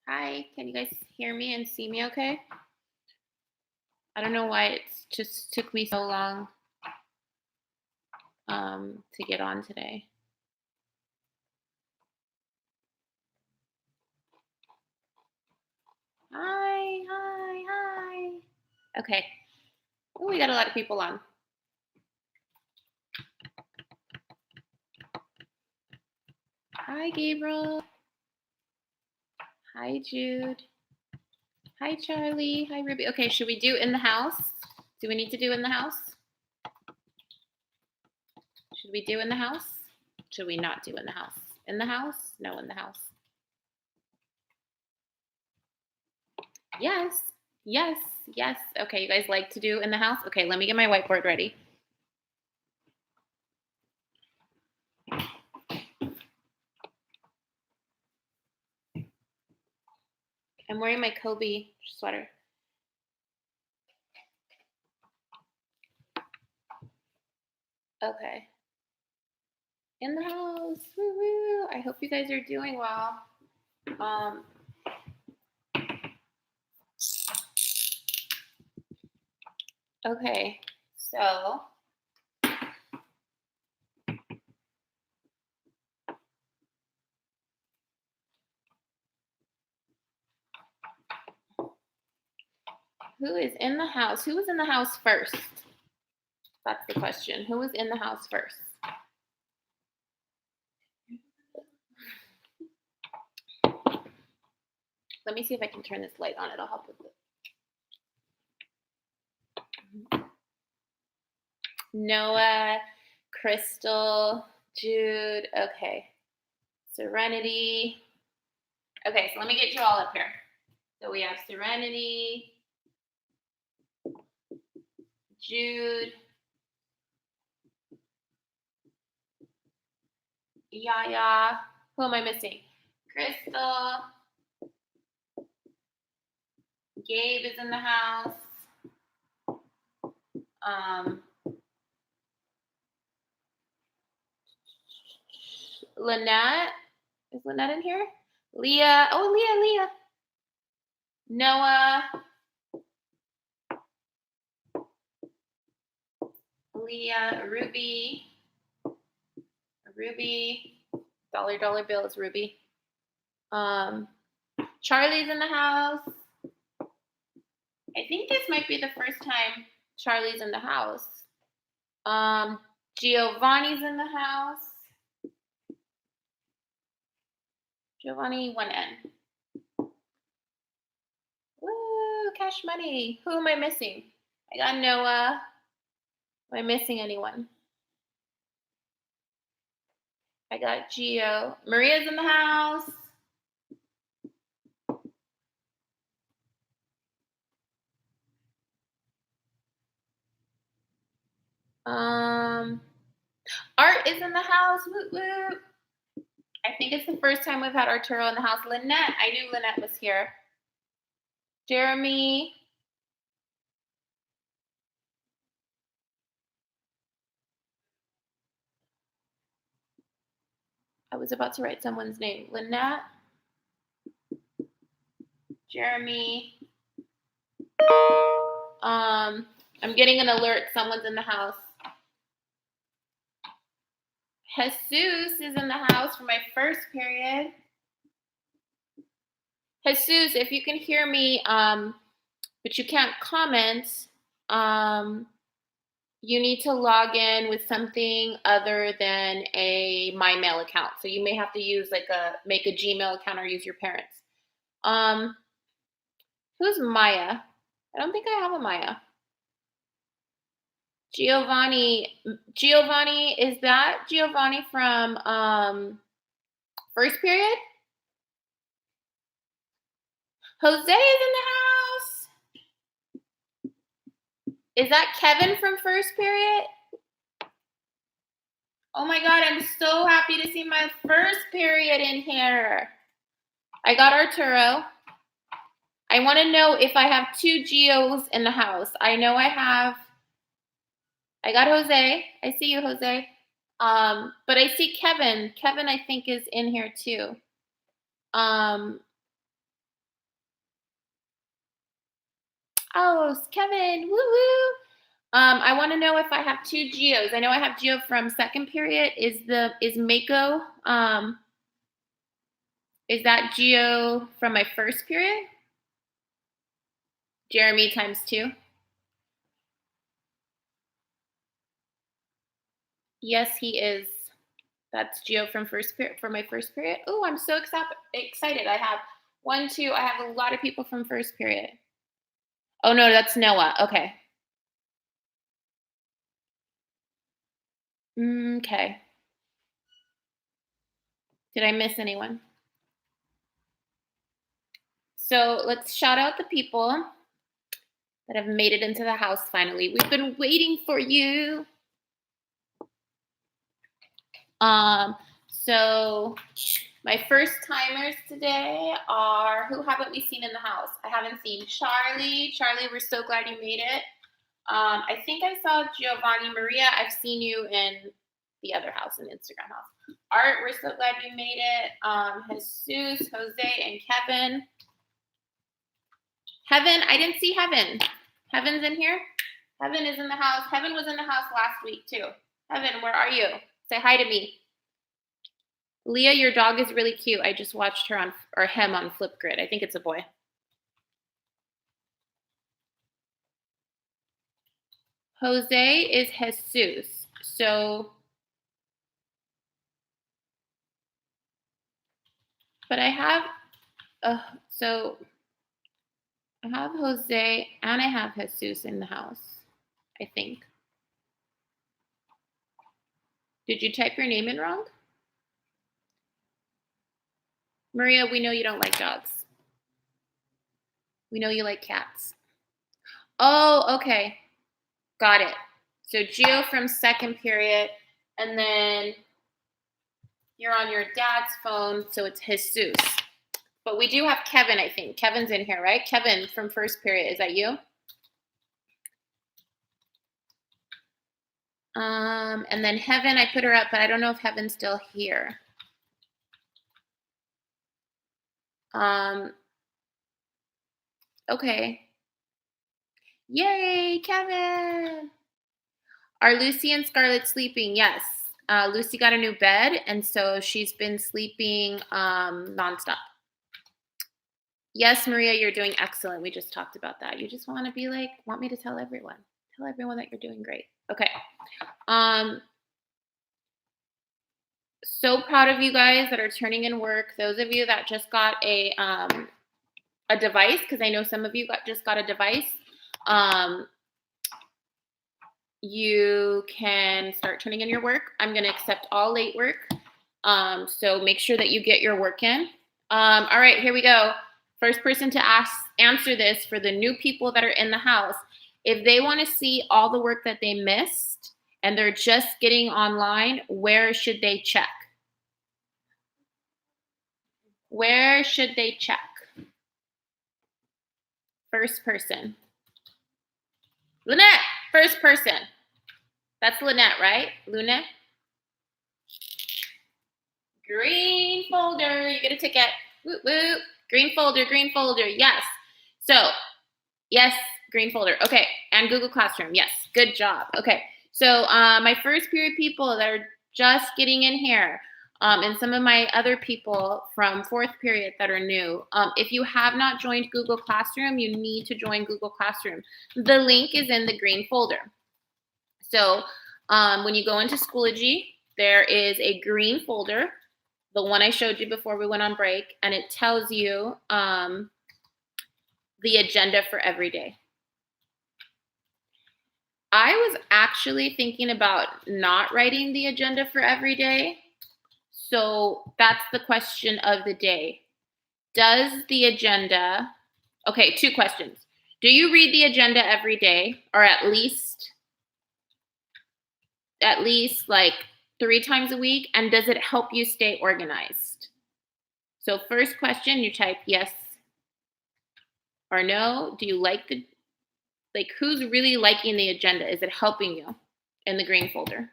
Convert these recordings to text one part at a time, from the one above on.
Hi, can you guys hear me and see me okay? I don't know why it just took me so long to get on today. Hi, hi, hi. Okay. Oh, we got a lot of people on. Hi, Gabriel. Hi, Jude. Hi, Charlie. Hi, Ruby. Okay, should we do in the house? Do we need to do in the house? Should we do in the house? Should we not do in the house? In the house? No, in the house. Yes, yes, yes. Okay, you guys like to do in the house? Okay, let me get my whiteboard ready. I'm wearing my Kobe sweater. Okay. In the house. Woo-woo. I hope you guys are doing well. Okay. So who is in the house? Who was in the house first? That's the question. Who was in the house first? Let me see if I can turn this light on. It'll help with it. Noah, Crystal, Jude. Okay. Serenity. Okay, so let me get you all up here. So we have Serenity, Jude, Yaya. Who am I missing? Crystal. Gabe is in the house. Lynette. Is Lynette in here? Leah. Oh, Leah. Noah. Leah. Ruby. Dollar bill is Ruby. Charlie's in the house. I think this might be the first time Charlie's in the house. Giovanni's in the house. Giovanni, 1N. Woo, cash money. Who am I missing? I got Noah. Am I missing anyone? I got Gio. Maria's in the house. Art is in the house. Woot woot. I think it's the first time we've had Arturo in the house. Lynette. I knew Lynette was here. Jeremy. I was about to write someone's name. Lynette. Jeremy. I'm getting an alert. Someone's in the house. Jesus is in the house for my first period. Jesus, if you can hear me, but you can't comment, you need to log in with something other than a MyMail account. So you may have to use make a Gmail account or use your parents. Who's Maya? I don't think I have a Maya. Giovanni, is that Giovanni from first period? Jose is in the house. Is that Kevin from first period? Oh my God, I'm so happy to see my first period in here. I got Arturo. I want to know if I have two Geos in the house. I know I have. I got Jose. I see you, Jose. But I see Kevin. Kevin, I think, is in here too. Oh, Kevin, woo woo. I want to know if I have two geos. I know I have geo from second period. Is Mako is that geo from my first period? Jeremy times 2. Yes, he is. That's geo from first period for my first period. Oh, I'm so excited. I have 1, 2. I have a lot of people from first period. Oh no, that's Noah. Okay. Okay. Did I miss anyone? So let's shout out the people that have made it into the house finally. We've been waiting for you. So my first timers today are, who haven't we seen in the house? I haven't seen Charlie. Charlie, we're so glad you made it. I think I saw Giovanni. Maria, I've seen you in the other house, in the Instagram house. Art, we're so glad you made it. Jesus, Jose, and Kevin. Heaven, I didn't see Heaven. Heaven's in here? Heaven is in the house. Heaven was in the house last week too. Heaven, where are you? Say hi to me. Leah, your dog is really cute. I just watched her on, or him on Flipgrid. I think it's a boy. Jose is Jesus. So, but I have, so I have Jose and I have Jesus in the house, I think. Did you type your name in wrong? Maria, we know you don't like dogs. We know you like cats. Oh, okay. Got it. So Geo from second period, and then you're on your dad's phone, so it's Jesus. But we do have Kevin, I think. Kevin's in here, right? Kevin from first period. Is that you? And then Heaven, I put her up, but I don't know if Heaven's still here. Okay. Yay, Kevin. Are Lucy and Scarlett sleeping? Yes. Lucy got a new bed, and so she's been sleeping nonstop. Yes, Maria, you're doing excellent. We just talked about that. You just want to be like, want me to tell everyone. Tell everyone that you're doing great. Okay. So proud of you guys that are turning in work. Those of you that just got a device, because I know some of you just got a device. You can start turning in your work. I'm going to accept all late work. So make sure that you get your work in. All right, here we go. First person to answer this for the new people that are in the house. If they want to see all the work that they missed and they're just getting online, where should they check? Where should they check? First person. Lynette, first person. That's Lynette, right? Lynette? Green folder. You get a ticket. Woo woo. Green folder, green folder. Yes. So, yes, green folder. Okay. And Google Classroom. Yes. Good job. Okay. So, my first period people that are just getting in here, and some of my other people from fourth period that are new. If you have not joined Google Classroom, you need to join Google Classroom. The link is in the green folder. So, when you go into Schoology, there is a green folder, the one I showed you before we went on break, and it tells you the agenda for every day. I was actually thinking about not writing the agenda for every day. So that's the question of the day. Does the agenda, okay, 2 questions. Do you read the agenda every day, or at least like 3 times a week? And does it help you stay organized? So first question, you type yes or no. Do you like who's really liking the agenda? Is it helping you in the green folder?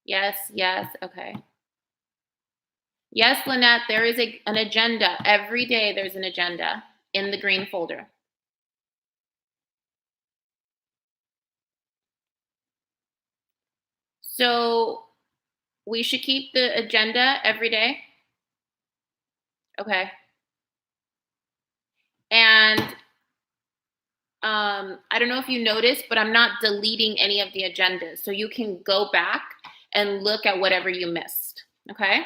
Yes, yes, okay. Yes, Lynette, there is an agenda. Every day there's an agenda in the green folder. So we should keep the agenda every day? Okay. And I don't know if you noticed, but I'm not deleting any of the agendas. So you can go back and look at whatever you missed, okay?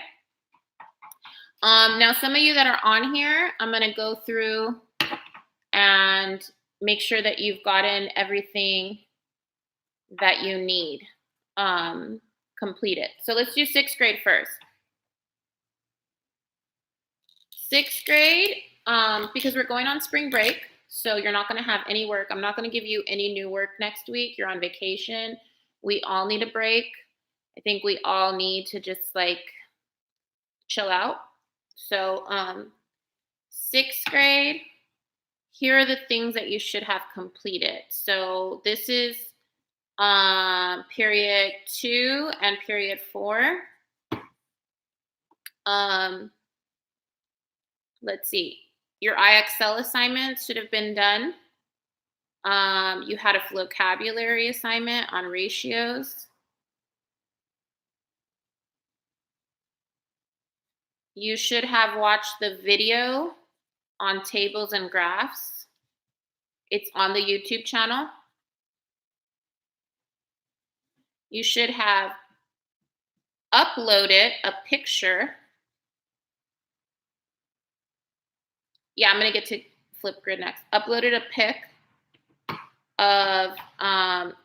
Now, some of you that are on here, I'm going to go through and make sure that you've gotten everything that you need completed. So let's do 6th grade first. 6th grade, because we're going on spring break, so you're not going to have any work. I'm not going to give you any new work next week. You're on vacation. We all need a break. I think we all need to just like chill out. So 6th grade, here are the things that you should have completed. So this is period 2 and period 4. Let's see. Your IXL assignments should have been done. You had a vocabulary assignment on ratios. You should have watched the video on tables and graphs. It's on the YouTube channel. You should have uploaded a picture. Yeah, I'm going to get to Flipgrid next. Uploaded a pic of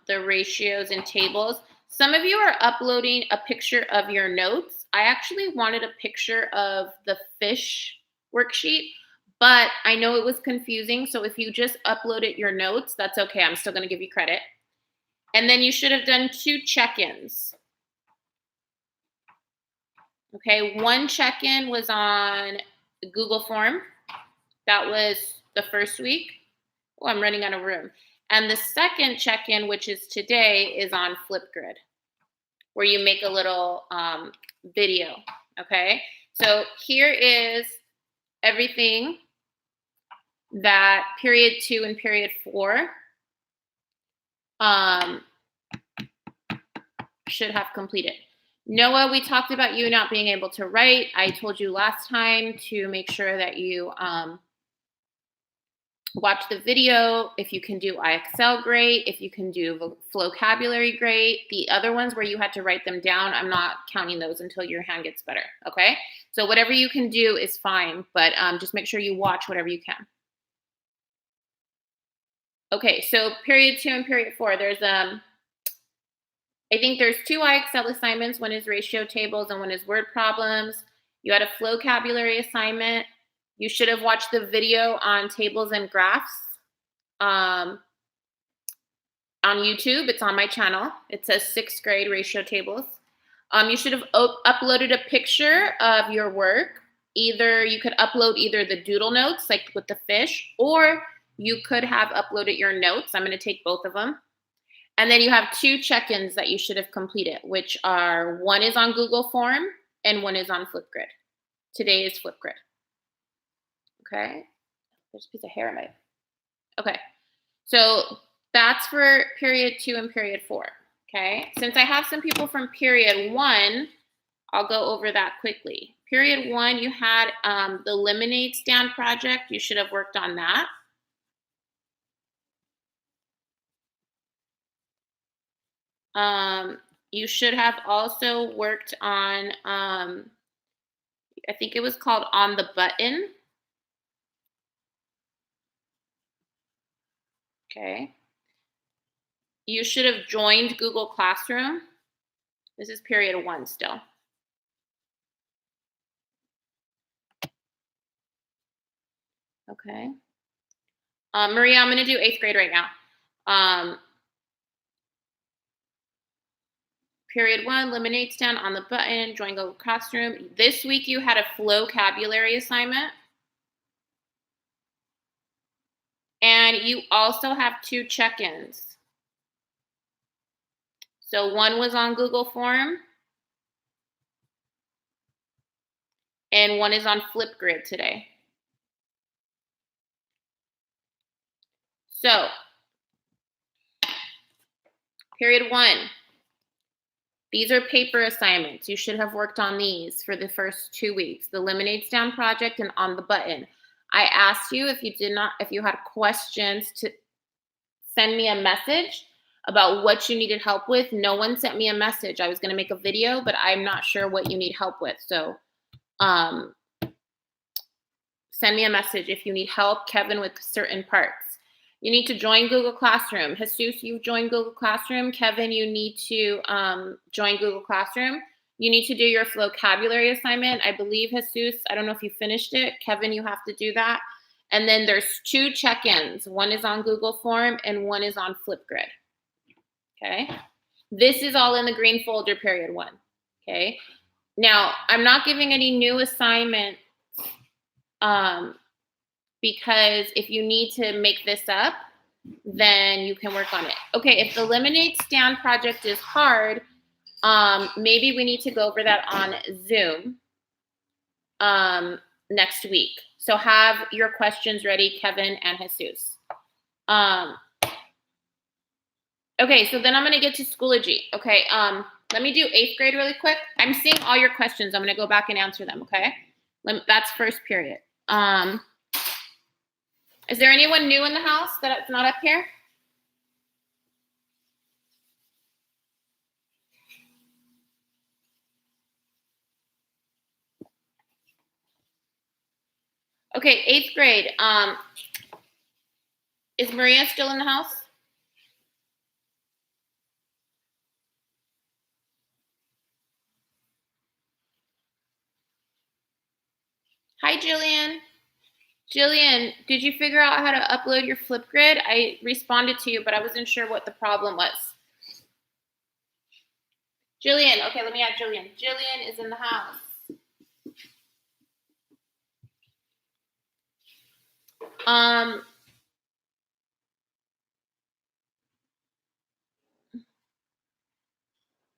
the ratios and tables. Some of you are uploading a picture of your notes. I actually wanted a picture of the fish worksheet, but I know it was confusing. So if you just uploaded your notes, that's okay. I'm still going to give you credit. And then you should have done 2 check-ins. Okay, 1 check-in was on Google Form. That was the first week. Oh, I'm running out of room. And the second check-in, which is today, is on Flipgrid, where you make a little video, okay? So here is everything that period 2 and period 4 should have completed. Noah, we talked about you not being able to write. I told you last time to make sure that you watch the video. If you can do IXL, great. If you can do vocabulary, great. The other ones where you had to write them down, I'm not counting those until your hand gets better, okay? So whatever you can do is fine, but just make sure you watch whatever you can. Okay, so period 2 and period 4, there's I think there's 2 IXL assignments. One is ratio tables and one is word problems. You had a vocabulary assignment. You should have watched the video on tables and graphs on YouTube. It's on my channel. It says 6th grade ratio tables. You should have uploaded a picture of your work. Either you could upload either the doodle notes, like with the fish, or you could have uploaded your notes. I'm going to take both of them. And then you have 2 check-ins that you should have completed, which are one is on Google Form and one is on Flipgrid. Today is Flipgrid. Okay. There's a piece of hair in my. Okay. So that's for period 2 and period 4. Okay. Since I have some people from period 1, I'll go over that quickly. Period 1, you had the lemonade stand project. You should have worked on that. You should have also worked on, I think it was called On the Button. Okay. You should have joined Google Classroom. This is period 1 still. Okay. Maria, I'm going to do 8th grade right now. Period 1, lemonade stand, On the Button, join Google Classroom. This week you had a vocabulary assignment. And you also have 2 check-ins. So one was on Google Form. and one is on Flipgrid today. So, period 1. These are paper assignments. You should have worked on these for the first 2 weeks. The Lemonade Stand project and On the Button. I asked you if you had questions to send me a message about what you needed help with. No one sent me a message. I was going to make a video, but I'm not sure what you need help with. So, send me a message if you need help, Kevin, with certain parts. You need to join Google Classroom. Jesus, you've joined Google Classroom. Kevin, you need to join Google Classroom. You need to do your vocabulary assignment. I believe, Jesus, I don't know if you finished it. Kevin, you have to do that. And then there's 2 check-ins. One is on Google Form and one is on Flipgrid. Okay? This is all in the green folder, period 1. Okay? Now, I'm not giving any new assignments because if you need to make this up, then you can work on it. Okay, if the Lemonade Stand project is hard, maybe we need to go over that on Zoom next week. So have your questions ready, Kevin and Jesus. Okay, so then I'm going to get to Schoology. Okay, let me do 8th grade really quick. I'm seeing all your questions. I'm going to go back and answer them, okay? That's first period. Is there anyone new in the house that's not up here? Okay, 8th grade. Is Maria still in the house? Hi, Jillian. Jillian, did you figure out how to upload your Flipgrid? I responded to you, but I wasn't sure what the problem was. Jillian, okay, let me add Jillian. Jillian is in the house.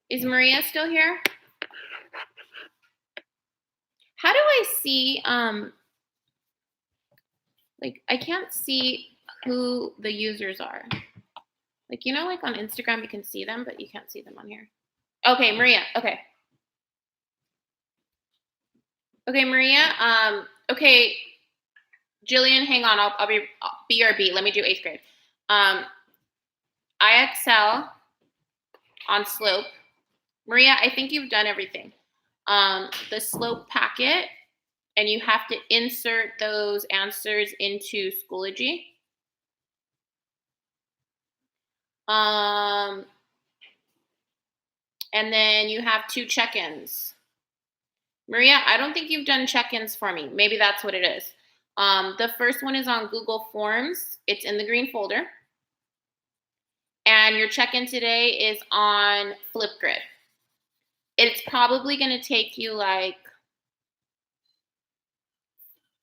Is Maria still here? How do I see, like, I can't see who the users are. Like, you know, like on Instagram, you can see them, but you can't see them on here. Okay, Maria, okay. Okay, Maria, okay, Jillian, hang on, I'll be BRB, let me do 8th grade. IXL on slope. Maria, I think you've done everything. The slope packet, and you have to insert those answers into Schoology. And then you have 2 check-ins. Maria, I don't think you've done check-ins for me. Maybe that's what it is. The first one is on Google Forms. It's in the green folder. And your check-in today is on Flipgrid. It's probably going to take you like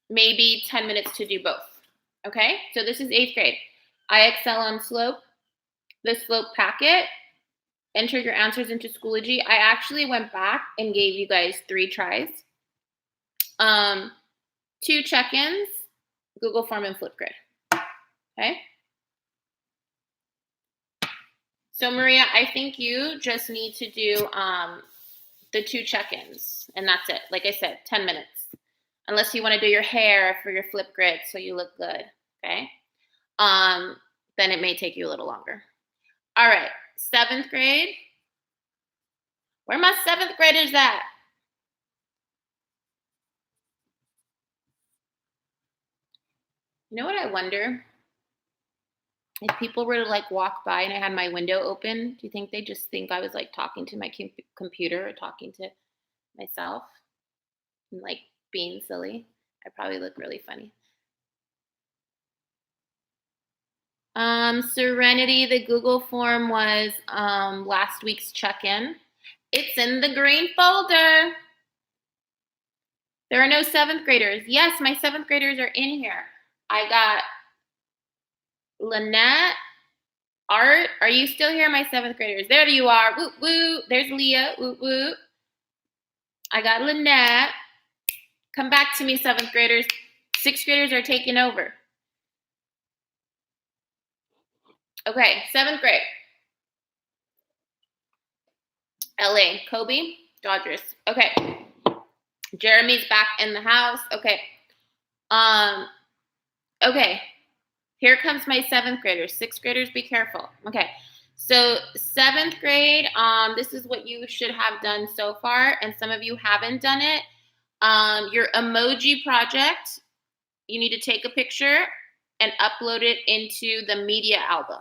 maybe 10 minutes to do both. Okay? So this is 8th grade. IXL on slope, the slope packet, enter your answers into Schoology. I actually went back and gave you guys 3 tries. 2 check-ins, Google Form and Flipgrid. Okay? So Maria, I think you just need to do the 2 check-ins, and that's it. Like I said, 10 minutes. Unless you want to do your hair for your Flipgrid so you look good, okay? Then it may take you a little longer. All right, 7th grade. Where my 7th graders at? You know what I wonder? If people were to like walk by and I had my window open, do you think they just think I was like talking to my computer or talking to myself and like being silly? I probably look really funny. Serenity, the Google form was last week's check-in. It's in the green folder. There are no 7th graders. Yes, my 7th graders are in here. I got Lynette, Art. Are you still here, my 7th graders? There you are. Woo, woo. There's Leah. Woo, woo. I got Lynette. Come back to me, 7th graders. 6th graders are taking over. Okay, 7th grade. LA, Kobe, Dodgers. Okay. Jeremy's back in the house. Okay. Okay. Here comes my 7th graders. 6th graders, be careful. Okay. So 7th grade, this is what you should have done so far, and some of you haven't done it. Your emoji project, you need to take a picture and upload it into the media album.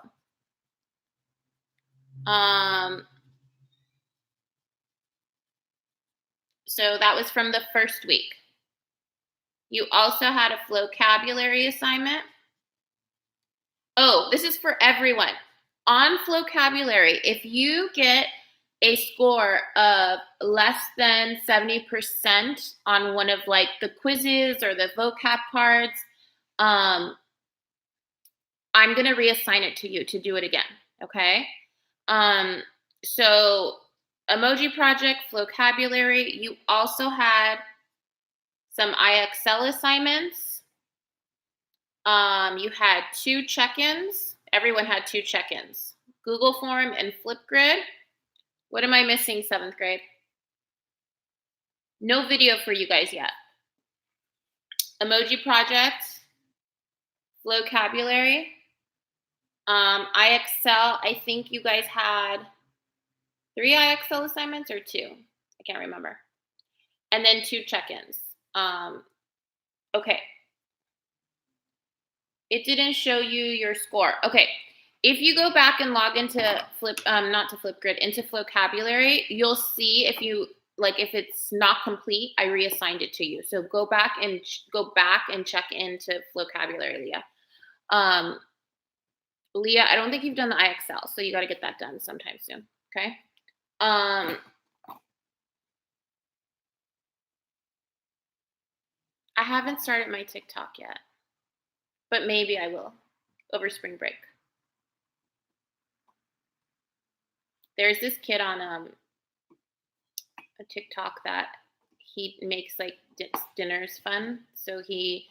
So that was from the first week. You also had a vocabulary assignment. Oh, this is for everyone. On vocabulary, if you get a score of less than 70% on one of like the quizzes or the vocab cards, I'm going to reassign it to you to do it again. Okay. So emoji project, vocabulary, you also had some IXL assignments. You had 2 check-ins. Everyone had 2 check-ins. Google Form and Flipgrid. What am I missing, 7th grade? No video for you guys yet. Emoji project, vocabulary, IXL. I think you guys had 3 IXL assignments or 2. I can't remember. And then 2 check-ins. Okay. It didn't show you your score. Okay. If you go back and log into not to Flipgrid, into vocabulary, you'll see if it's not complete, I reassigned it to you. So go back and check into vocabulary, Leah. Leah, I don't think you've done the IXL, so you got to get that done sometime soon. Okay. I haven't started my TikTok yet, but maybe I will over spring break. There's this kid on a TikTok that he makes like dinners fun. So he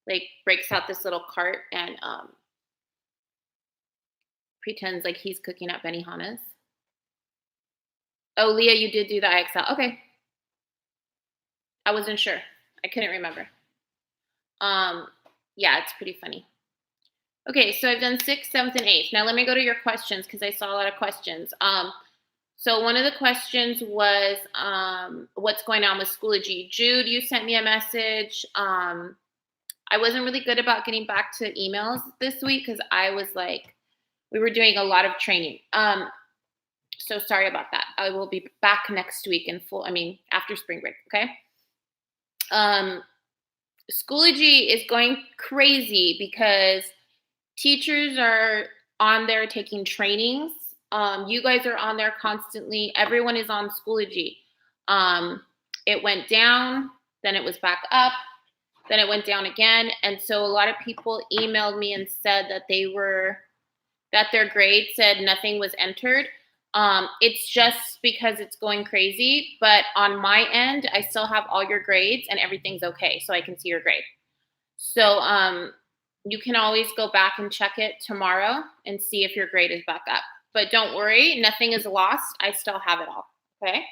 like breaks out this little cart and pretends like he's cooking up Benihanas. Oh, Leah, you did do the IXL. Okay. I wasn't sure. I couldn't remember. Yeah, it's pretty funny. Okay, so I've done 6th, 7th, and 8th. Now let me go to your questions because I saw a lot of questions. So one of the questions was, what's going on with Schoology? Jude, you sent me a message. I wasn't really good about getting back to emails this week because I was like, we were doing a lot of training. So sorry about that. I will be back next week after spring break, okay? Schoology is going crazy because teachers are on there taking trainings. You guys are on there constantly. Everyone is on Schoology. It went down, then it was back up, then it went down again. And so a lot of people emailed me and said that their grade said nothing was entered. It's just because it's going crazy. But on my end, I still have all your grades and everything's okay. So I can see your grade. So you can always go back and check it tomorrow and see if your grade is back up. But don't worry, nothing is lost. I still have it all. Okay.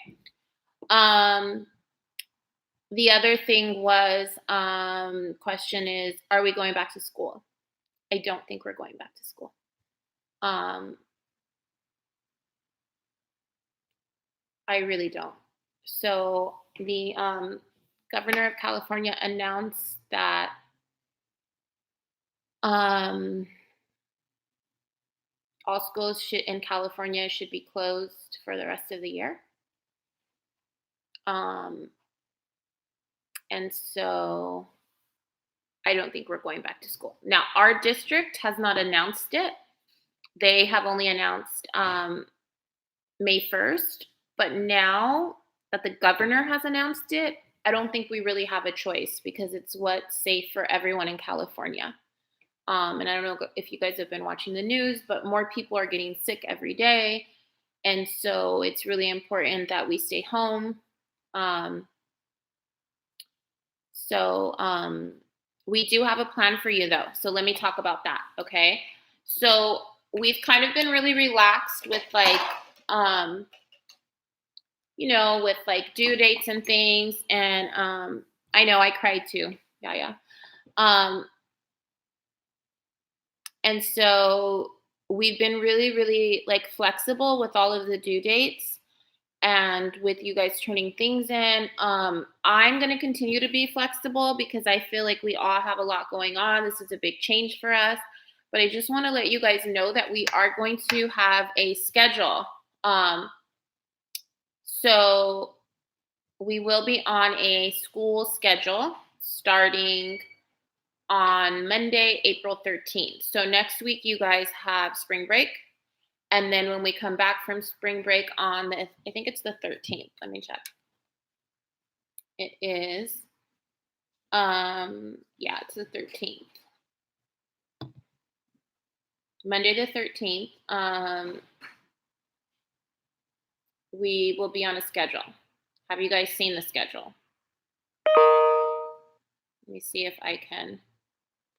The other thing was, question is, are we going back to school? I don't think we're going back to school. I really don't. So the governor of California announced that all schools in California should be closed for the rest of the year. And so I don't think we're going back to school. Now, our district has not announced it. They have only announced May 1st. But now that the governor has announced it, I don't think we really have a choice because it's what's safe for everyone in California. And I don't know if you guys have been watching the news, but more people are getting sick every day. And so it's really important that we stay home. So we do have a plan for you though. So let me talk about that. Okay. So we've kind of been really relaxed with like, with like due dates and things. And I know I cried too. Yeah, yeah. And so we've been really, really like flexible with all of the due dates and with you guys turning things in. I'm going to continue to be flexible because I feel like we all have a lot going on. This is a big change for us. But I just want to let you guys know that we are going to have a schedule. So we will be on a school schedule starting on Monday, April 13th. So next week, you guys have spring break. And then when we come back from spring break on I think it's the 13th. Let me check. It is, it's the 13th. Monday the 13th, we will be on a schedule. Have you guys seen the schedule? Let me see if I can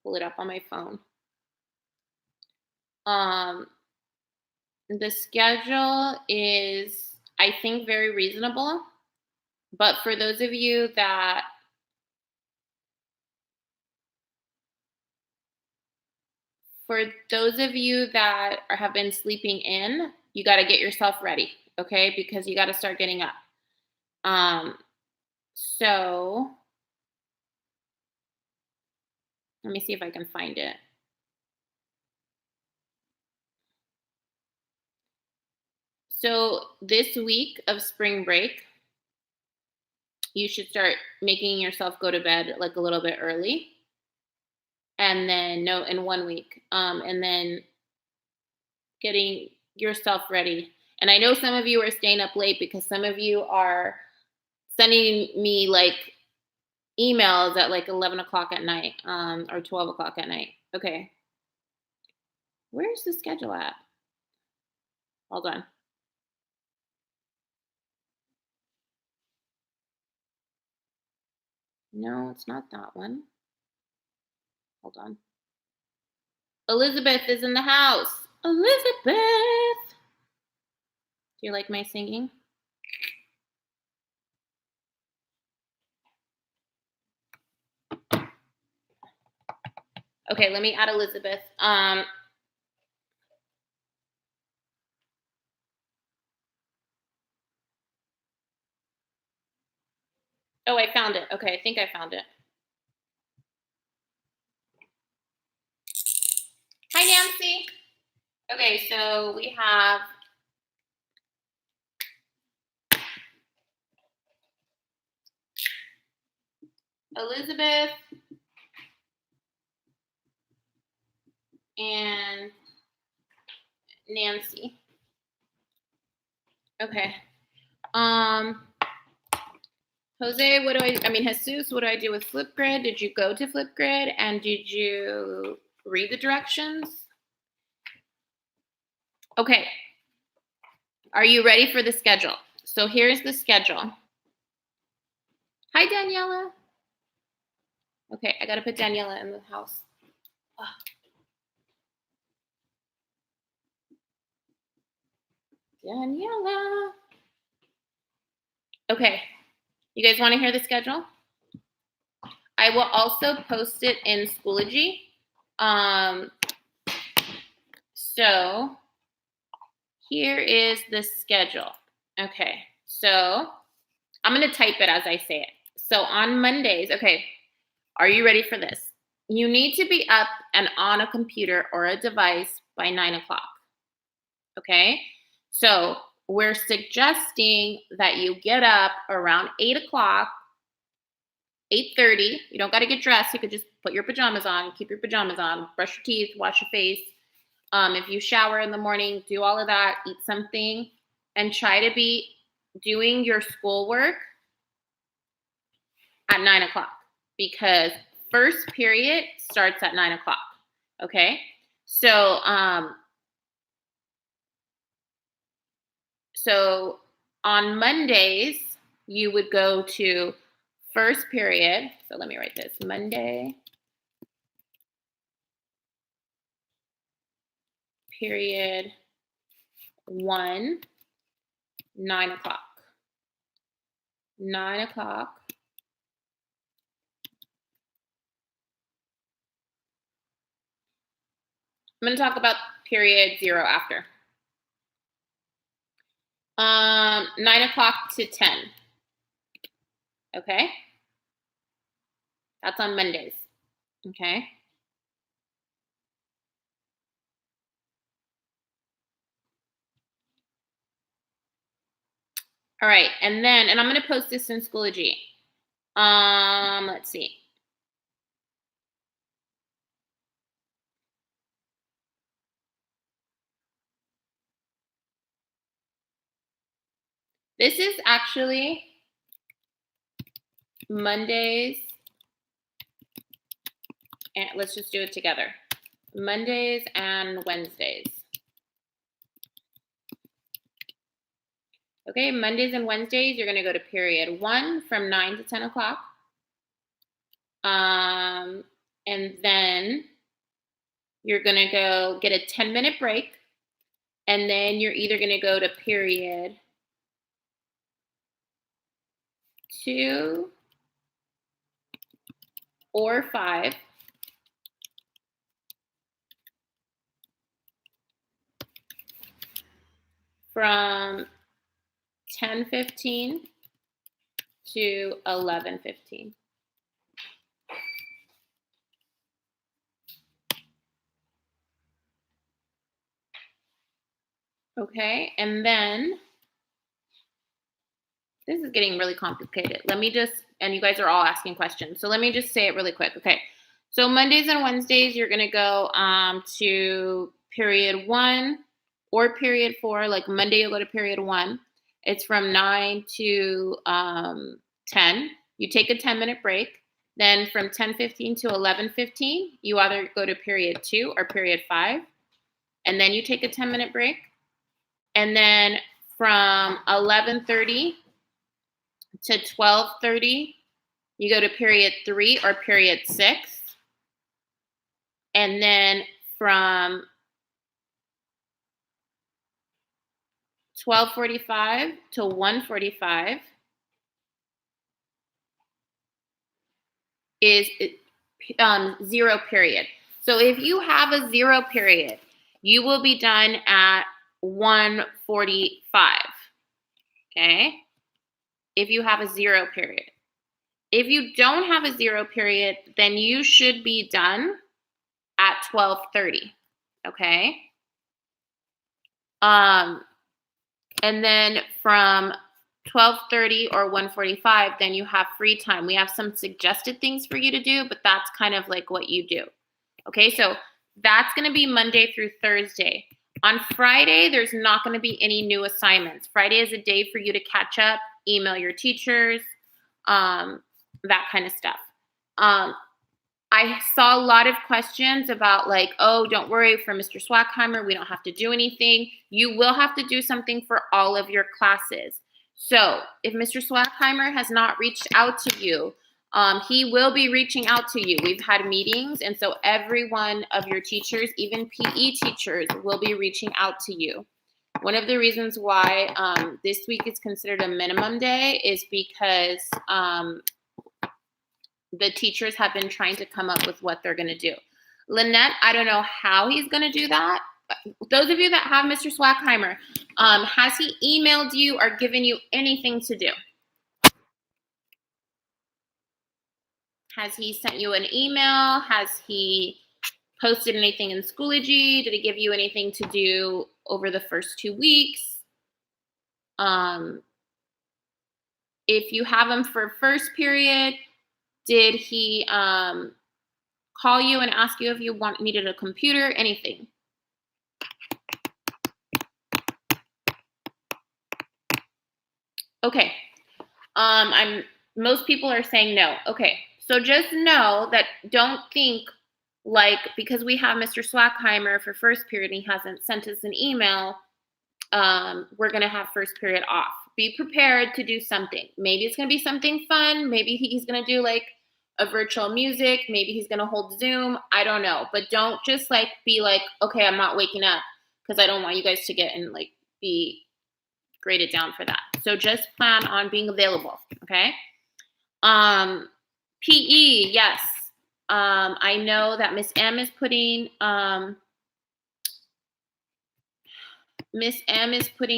pull it up on my phone. The schedule is, I think, very reasonable. But for those of you that have been sleeping in, you got to get yourself ready, okay? Because you got to start getting up. So let me see if I can find it. So this week of spring break, you should start making yourself go to bed like a little bit early. And then in 1 week. And then getting yourself ready. And I know some of you are staying up late because some of you are sending me like emails at like 11 o'clock at night, or 12 o'clock at night. Okay. Where's the schedule at? Hold on. No, it's not that one. Hold on. Elizabeth is in the house. Elizabeth. Do you like my singing? Okay, let me add Elizabeth. Oh, I found it. Okay, I think I found it. Hi, Nancy. Okay, so we have Elizabeth and Nancy. Okay. Jose, Jesus, what do I do with Flipgrid? Did you go to Flipgrid and did you read the directions? Okay. Are you ready for the schedule? So here's the schedule. Hi, Daniela. Okay, I got to put Daniela in the house. Ugh. Daniela. Okay. You guys want to hear the schedule? I will also post it in Schoology. So here is the schedule. Okay, so I'm going to type it as I say it. So on Mondays, okay, are you ready for this? You need to be up and on a computer or a device by 9 o'clock. Okay, so we're suggesting that you get up around 8 o'clock, 8:30. You don't got to get dressed. You could just put your pajamas on, keep your pajamas on, brush your teeth, wash your face. If you shower in the morning, do all of that, eat something, and try to be doing your schoolwork at 9 o'clock because first period starts at 9 o'clock. Okay. So on Mondays, you would go to first period. So let me write this. Monday, period 1, 9 o'clock. 9 o'clock. I'm going to talk about period 0 after. 9 o'clock to 10. Okay? That's on Mondays. Okay? All right, and I'm going to post this in Schoology. Let's see. This is actually Mondays, and let's just do it together. Mondays and Wednesdays. Okay, Mondays and Wednesdays, you're going to go to period 1 from 9 to 10 o'clock. And then you're going to go get a 10-minute break. And then you're either going to go to period 2 or 5. From 10:15 to 11:15. Okay, and then this is getting really complicated. Let me just, and you guys are all asking questions, so let me just say it really quick. Okay, so Mondays and Wednesdays, you're gonna go to period 1 or period 4. Like Monday, you'll go to period 1. It's from 9 to 10. You take a 10-minute break. Then from 10:15 to 11:15, you either go to period 2 or period 5. And then you take a 10-minute break. And then from 11:30 to 12:30, you go to period 3 or period 6. And then from 12:45 to 1:45 is 0 period. So if you have a 0 period, you will be done at 1:45. Okay? If you have a 0 period. If you don't have a 0 period, then you should be done at 12:30. Okay? And then from 12:30 or 1:45, then you have free time. We have some suggested things for you to do, but that's kind of like what you do. Okay, so that's going to be Monday through Thursday. On Friday, there's not going to be any new assignments. Friday is a day for you to catch up, email your teachers, that kind of stuff. I saw a lot of questions about like, oh, don't worry, for Mr. Swackheimer, we don't have to do anything. You will have to do something for all of your classes. So if Mr. Swackheimer has not reached out to you, he will be reaching out to you. We've had meetings, and so every one of your teachers, even PE teachers, will be reaching out to you. One of the reasons why this week is considered a minimum day is because the teachers have been trying to come up with what they're going to do. Lynette, I don't know how he's going to do that. Those of you that have Mr. Swackheimer, has he emailed you or given you anything to do? Has he sent you an email? Has he posted anything in Schoology? Did he give you anything to do over the first 2 weeks? If you have him for first period, did he call you and ask you if you needed a computer? Anything? Okay. Most people are saying no. Okay. So just know that, don't think like because we have Mr. Swackheimer for first period and he hasn't sent us an email, we're going to have first period off. be prepared to do something. Maybe it's going to be something fun. Maybe he's going to do like a virtual music. Maybe he's going to hold Zoom. I don't know. But don't just like be like, okay, I'm not waking up, because I don't want you guys to get and like be graded down for that. So just plan on being available. Okay. PE, yes. I know that Miss M is putting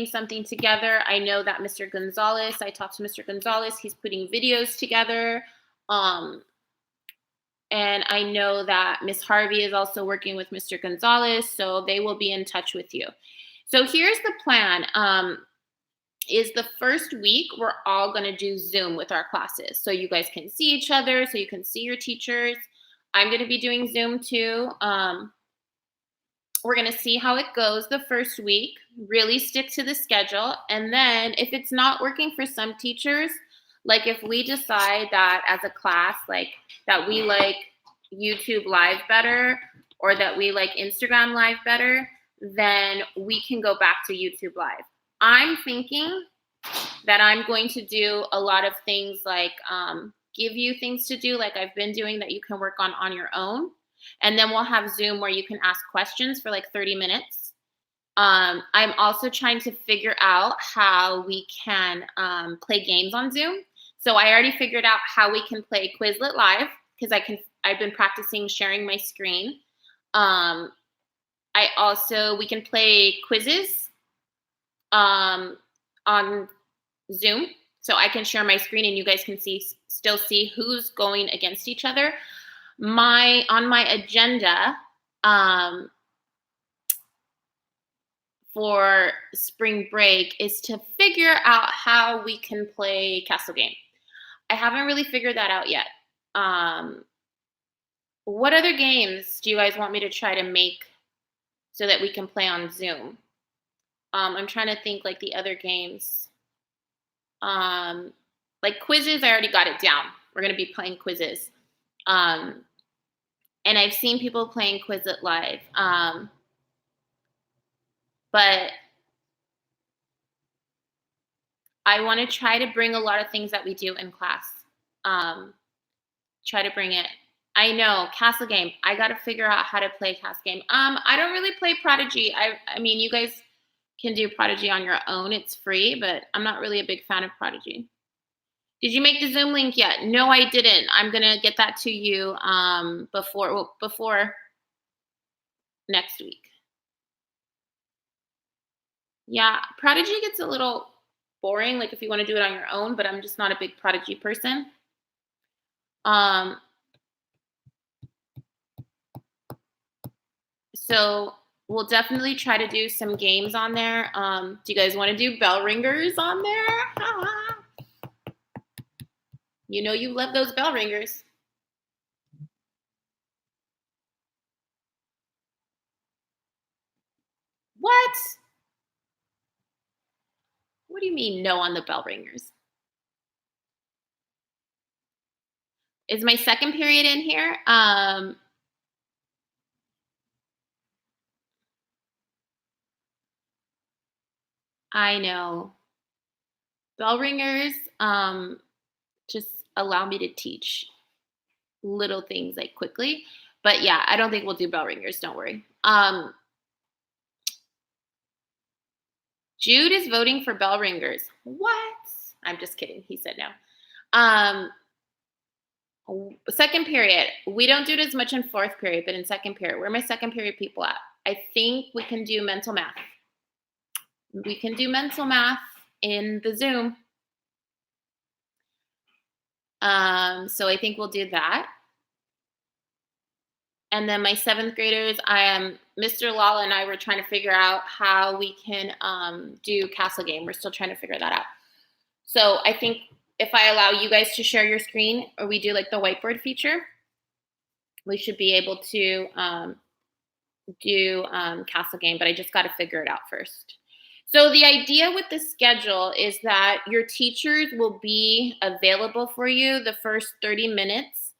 something together. I know that Mr. Gonzalez, I talked to Mr. Gonzalez, he's putting videos together. And I know that Miss Harvey is also working with Mr. Gonzalez, so they will be in touch with you. So here's the plan. Is the first week we're all going to do Zoom with our classes. So you guys can see each other, so you can see your teachers. I'm going to be doing Zoom too. We're going to see how it goes the first week, really stick to the schedule. And then if it's not working for some teachers, like if we decide that as a class, like that we like YouTube Live better or that we like Instagram Live better, then we can go back to YouTube Live. I'm thinking that I'm going to do a lot of things like give you things to do like I've been doing that you can work on your own. And then we'll have Zoom where you can ask questions for like 30 minutes. I'm also trying to figure out how we can play games on Zoom. So I already figured out how we can play Quizlet Live because I've been practicing sharing my screen. We can play quizzes on Zoom, so I can share my screen and you guys can still see who's going against each other. On my agenda for spring break is to figure out how we can play Castle Game. I haven't really figured that out yet. What other games do you guys want me to try to make so that we can play on Zoom? I'm trying to think like the other games. Like quizzes, I already got it down. We're going to be playing quizzes. And I've seen people playing Quizlet Live. But I want to try to bring a lot of things that we do in class. Try to bring it. I know, Castle Game. I got to figure out how to play Castle Game. I don't really play Prodigy. I mean, you guys can do Prodigy on your own. It's free, but I'm not really a big fan of Prodigy. Did you make the Zoom link yet? No, I didn't. I'm going to get that to you before next week. Yeah, Prodigy gets a little boring, like if you want to do it on your own, but I'm just not a big Prodigy person. So we'll definitely try to do some games on there. Do you guys want to do bell ringers on there? You know you love those bell ringers. What? What do you mean no on the bell ringers? Is my second period in here? I know. Bell ringers just allow me to teach little things like quickly. But yeah, I don't think we'll do bell ringers. Don't worry. Jude is voting for bell ringers. What? I'm just kidding. He said no. Second period. We don't do it as much in fourth period, but in second period. Where are my second period people at? I think we can do mental math. We can do mental math in the Zoom. So I think we'll do that. And then my seventh graders, Mr. Lala and I were trying to figure out how we can do Castle Game. We're still trying to figure that out. So I think if I allow you guys to share your screen or we do like the whiteboard feature, we should be able to do Castle Game, but I just got to figure it out first. So the idea with the schedule is that your teachers will be available for you the first 30 minutes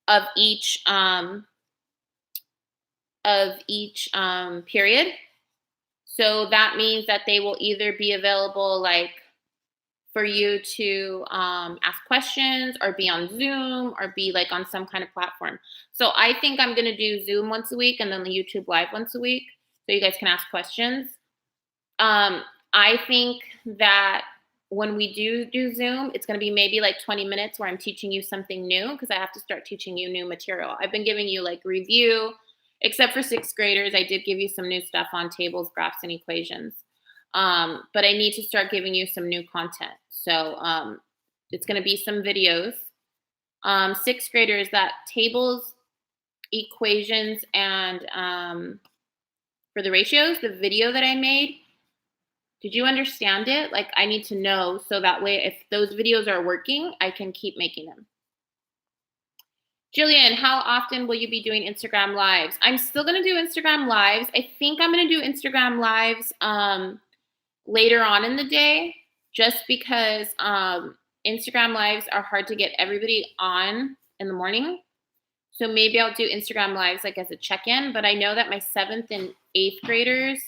of each period. So that means that they will either be available like for you to ask questions or be on Zoom or be like on some kind of platform. So I think I'm going to do Zoom once a week and then the YouTube Live once a week so you guys can ask questions. I think that when we do Zoom, it's going to be maybe like 20 minutes where I'm teaching you something new because I have to start teaching you new material. I've been giving you like review, except for sixth graders. I did give you some new stuff on tables, graphs, and equations. But I need to start giving you some new content. So it's going to be some videos. Sixth graders, that tables, equations, and for the ratios, the video that I made, did you understand it? Like, I need to know so that way if those videos are working, I can keep making them. Jillian, how often will you be doing Instagram Lives? I'm still going to do Instagram Lives. I think I'm going to do Instagram Lives later on in the day just because Instagram Lives are hard to get everybody on in the morning. So maybe I'll do Instagram Lives like as a check-in, but I know that my 7th and 8th graders,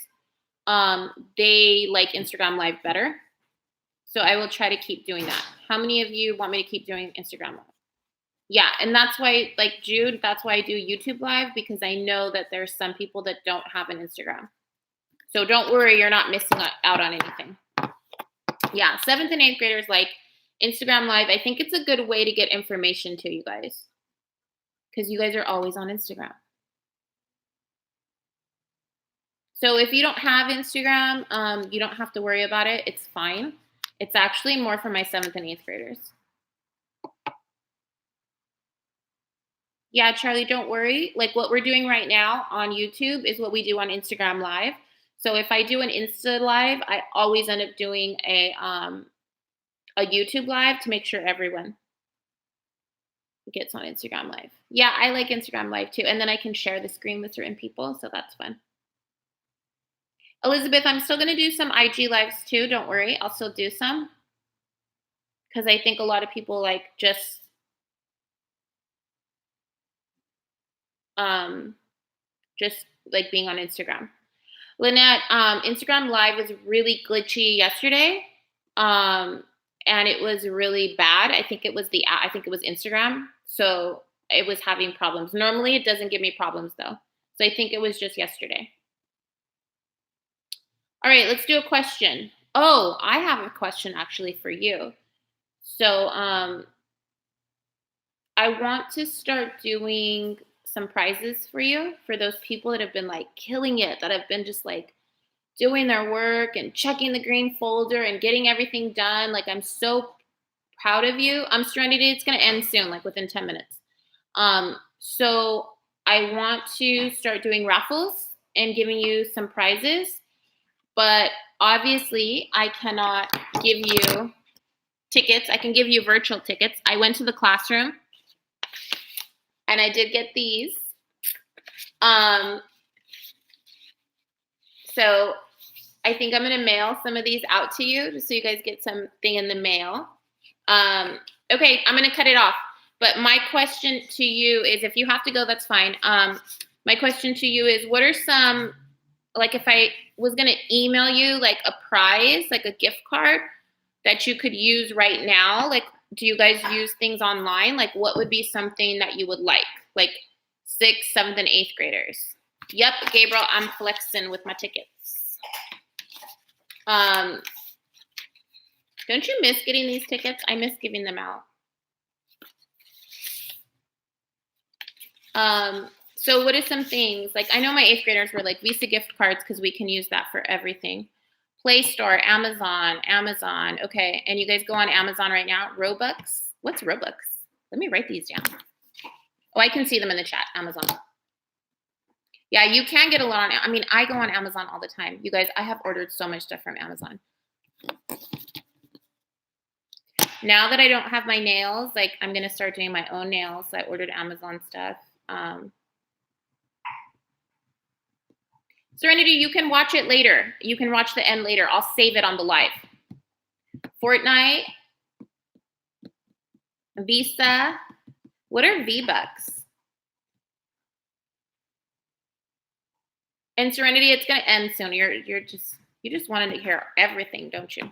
they like Instagram Live better. So I will try to keep doing that. How many of you want me to keep doing Instagram Live? Yeah, and that's why, like Jude, that's why I do YouTube Live because I know that there's some people that don't have an Instagram. So don't worry, you're not missing out on anything. Yeah, 7th and 8th graders like Instagram Live. I think it's a good way to get information to you guys because you guys are always on Instagram. So if you don't have Instagram, you don't have to worry about it. It's fine. It's actually more for my 7th and 8th graders. Yeah, Charlie, don't worry. Like what we're doing right now on YouTube is what we do on Instagram Live. So if I do an Insta Live, I always end up doing a YouTube Live to make sure everyone gets on Instagram Live. Yeah, I like Instagram Live too. And then I can share the screen with certain people, so that's fun. Elizabeth, I'm still going to do some IG Lives too. Don't worry. I'll still do some because I think a lot of people like just like being on Instagram. Lynette, Instagram Live was really glitchy yesterday, and it was really bad. I think it was Instagram, so it was having problems. Normally, it doesn't give me problems though, so I think it was just yesterday. All right, let's do a question. Oh, I have a question actually for you. So, I want to start doing some prizes for you for those people that have been like killing it, that have been just like doing their work and checking the green folder and getting everything done. Like, I'm so proud of you. Serenity, it's going to end soon, like within 10 minutes. So I want to start doing raffles and giving you some prizes, but obviously I cannot give you tickets. I can give you virtual tickets. I went to the classroom and I did get these. So I think I'm going to mail some of these out to you just so you guys get something in the mail. Okay, I'm going to cut it off. But my question to you is, if you have to go, that's fine. My question to you is, what are some, like if I was going to email you like a prize, like a gift card that you could use right now, like do you guys use things online? Like what would be something that you would like 6th, 7th, and 8th graders? Yep, Gabriel, I'm flexing with my tickets. Don't you miss getting these tickets? I miss giving them out. So what are some things? Like I know my 8th graders were like Visa gift cards because we can use that for everything. Play Store, Amazon. Okay, and you guys go on Amazon right now. Robux. What's Robux? Let me write these down. Oh, I can see them in the chat. Amazon. Yeah, you can get a lot on. I mean, I go on Amazon all the time. You guys, I have ordered so much stuff from Amazon. Now that I don't have my nails, like I'm going to start doing my own nails. So I ordered Amazon stuff. Serenity, you can watch it later. You can watch the end later. I'll save it on the live. Fortnite, Visa. What are V-Bucks? And Serenity, it's gonna end soon. You just wanted to hear everything, don't you?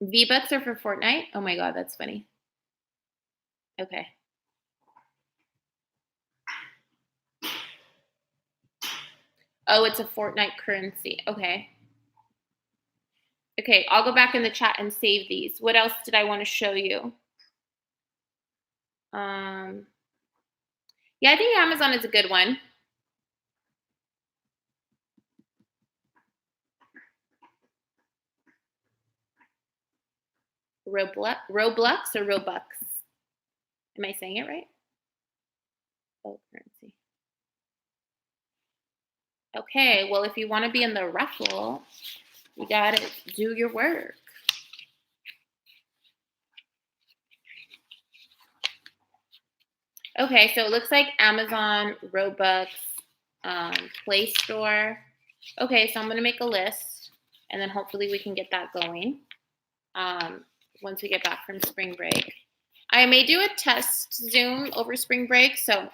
V-Bucks are for Fortnite? Oh my god, that's funny. Okay. Oh, it's a Fortnite currency. Okay. Okay, I'll go back in the chat and save these. What else did I want to show you? Yeah, I think Amazon is a good one. Roblox or Robux? Am I saying it right? Oh, currency. Okay, well, if you want to be in the raffle, you got to do your work. Okay, so it looks like Amazon, Robux, Play Store. Okay, so I'm going to make a list, and then hopefully we can get that going once we get back from spring break. I may do a test Zoom over spring break, so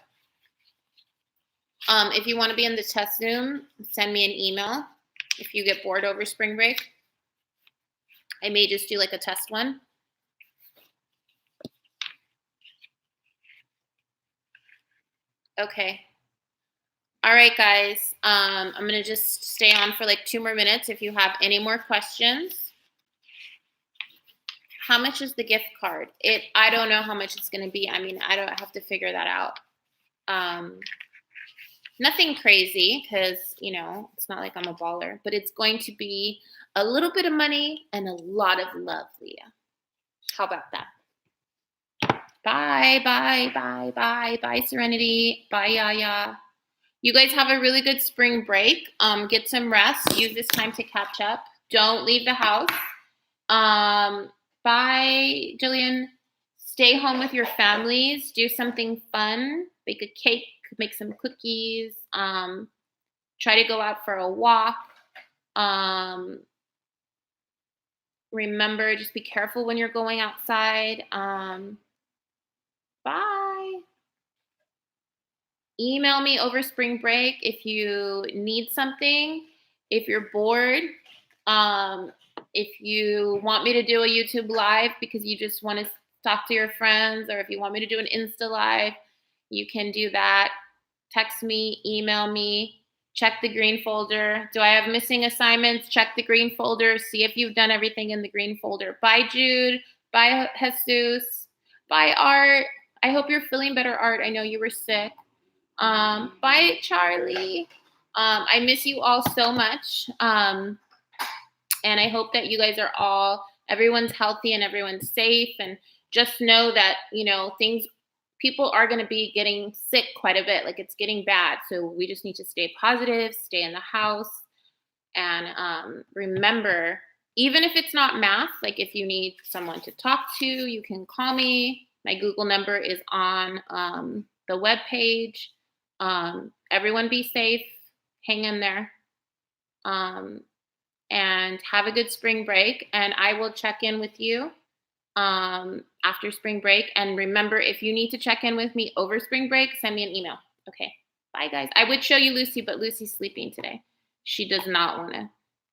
if you want to be in the test Zoom, send me an email if you get bored over spring break. I may just do like a test one. Okay. All right, guys. I'm going to just stay on for like 2 more minutes if you have any more questions. How much is the gift card? I don't know how much it's going to be. I mean, I don't have to figure that out. Nothing crazy because, you know, it's not like I'm a baller, but it's going to be a little bit of money and a lot of love, Leah. How about that? Bye, bye, bye, bye, bye, Serenity. Bye, Yaya. You guys have a really good spring break. Get some rest. Use this time to catch up. Don't leave the house. Bye, Jillian. Stay home with your families. Do something fun. Bake a cake. Make some cookies. Try to go out for a walk. Remember, just be careful when you're going outside. Bye. Email me over spring break if you need something. If you're bored, if you want me to do a YouTube live because you just want to talk to your friends, or if you want me to do an Insta live, you can do that. Text me, email me, check the green folder. Do I have missing assignments? Check the green folder. See if you've done everything in the green folder. Bye, Jude. Bye, Jesus. Bye, Art. I hope you're feeling better, Art. I know you were sick. Bye, Charlie. I miss you all so much. And I hope that you guys are everyone's healthy and everyone's safe. And just know that, you know, people are going to be getting sick quite a bit. Like, it's getting bad. So we just need to stay positive, stay in the house. And remember, even if it's not math, like if you need someone to talk to, you can call me. My Google number is on the webpage. Everyone be safe, hang in there, and have a good spring break. And I will check in with you after spring break. And remember, if you need to check in with me over spring break, send me an email. Okay, bye, guys. I would show you Lucy, but Lucy's sleeping today. She does not want to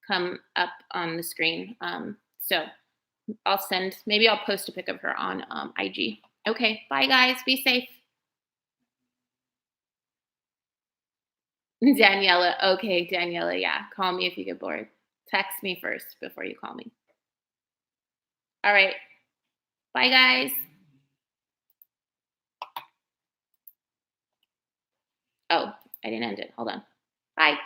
come up on the screen. So maybe I'll post a pic of her on IG. Okay, bye, guys. Be safe. Daniela. Okay, Daniela. Yeah. Call me if you get bored. Text me first before you call me. All right. Bye, guys. Oh, I didn't end it. Hold on. Bye.